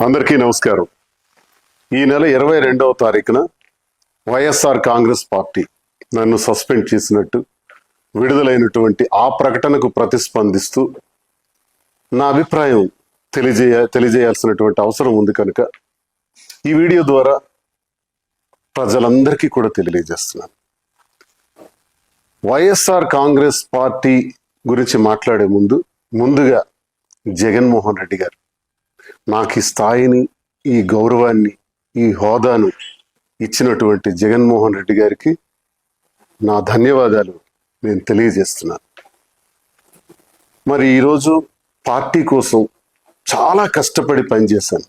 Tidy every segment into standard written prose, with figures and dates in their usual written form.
అందరికీ నమస్కారం. ఈ నెల 22వ తారీఖున వైఎస్ఆర్ కాంగ్రెస్ పార్టీ నన్ను సస్పెండ్ చేసినట్టు విడుదలైనటువంటి ఆ ప్రకటనకు ప్రతిస్పందిస్తూ నా అభిప్రాయం తెలియజేయాల్సినటువంటి అవసరం ఉంది కనుక ఈ వీడియో ద్వారా ప్రజలందరికీ కూడా తెలియజేస్తున్నాను. వైఎస్ఆర్ కాంగ్రెస్ పార్టీ గురించి మాట్లాడే ముందుగా జగన్మోహన్ రెడ్డి గారు నాకు ఈ స్థాయిని, ఈ గౌరవాన్ని, ఈ హోదాను ఇచ్చినటువంటి జగన్మోహన్ రెడ్డి గారికి నా ధన్యవాదాలు నేను తెలియజేస్తున్నాను. మరి ఈరోజు పార్టీ కోసం చాలా కష్టపడి పనిచేశాను,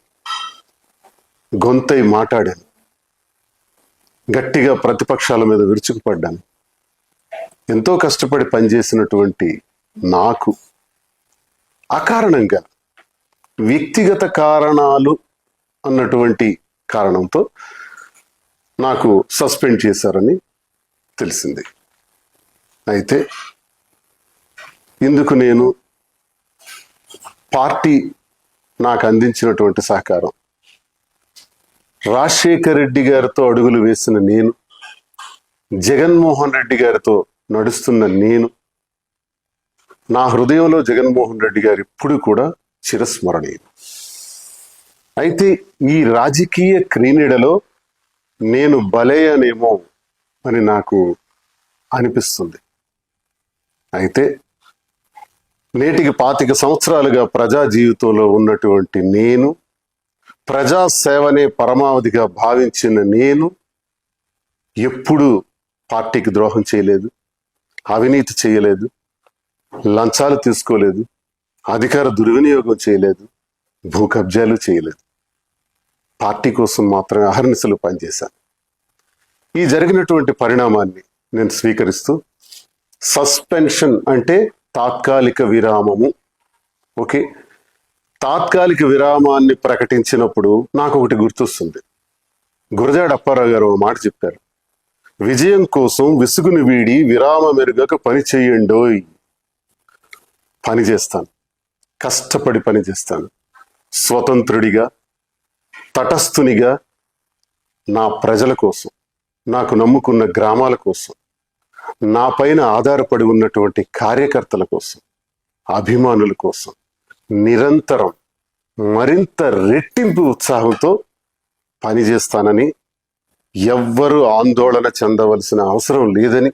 గొంతై మాట్లాడాను, గట్టిగా ప్రతిపక్షాల మీద విరుచుకుపడ్డాను. ఎంతో కష్టపడి పనిచేసినటువంటి నాకు అకారణంగా వ్యక్తిగత కారణాలు అన్నటువంటి కారణంతో నాకు సస్పెండ్ చేశారని తెలిసింది. అయితే ఇందుకు నేను పార్టీ నాకు అందించినటువంటి సహకారం, రాజశేఖర్ రెడ్డి గారితో అడుగులు వేసిన నేను, జగన్మోహన్ రెడ్డి గారితో నడుస్తున్న నేను, నా హృదయంలో జగన్మోహన్ రెడ్డి గారు ఇప్పుడు కూడా చిరస్మరణీయం. అయితే ఈ రాజకీయ క్రీడలో నేను బలయ్యానేమో అని నాకు అనిపిస్తుంది. అయితే నేటికి 25 సంవత్సరాలుగా ప్రజా జీవితంలో ఉన్నటువంటి నేను, ప్రజా సేవనే పరమావధిగా భావించిన నేను ఎప్పుడూ పార్టీకి ద్రోహం చేయలేదు, అవినీతి చేయలేదు, లంచాలు తీసుకోలేదు, అధికార దుర్వినియోగం చేయలేదు, భూ కబ్జాలు చేయలేదు. పార్టీ కోసం మాత్రమే అహర్నిశలు పనిచేశాను. ఈ జరిగినటువంటి పరిణామాన్ని నేను స్వీకరిస్తూ, సస్పెన్షన్ అంటే తాత్కాలిక విరామము. ఓకే, తాత్కాలిక విరామాన్ని ప్రకటించినప్పుడు నాకు ఒకటి గుర్తొస్తుంది. గురజాడ అప్పారావు గారు ఒక మాట చెప్పారు, విజయం కోసం విసుగుని వీడి విరామ మెరుగక పని చేయండోయ్. పని చేస్తాను, కష్టపడి పని చేస్తాను, స్వతంత్రుడిగా, తటస్థునిగా, నా ప్రజల కోసం, నాకు నమ్ముకున్న గ్రామాల కోసం, నా పైన ఆధారపడి ఉన్నటువంటి కార్యకర్తల కోసం, అభిమానుల కోసం నిరంతరం మరింత రెట్టింపు ఉత్సాహంతో పనిచేస్తానని, ఎవ్వరూ ఆందోళన చెందవలసిన అవసరం లేదని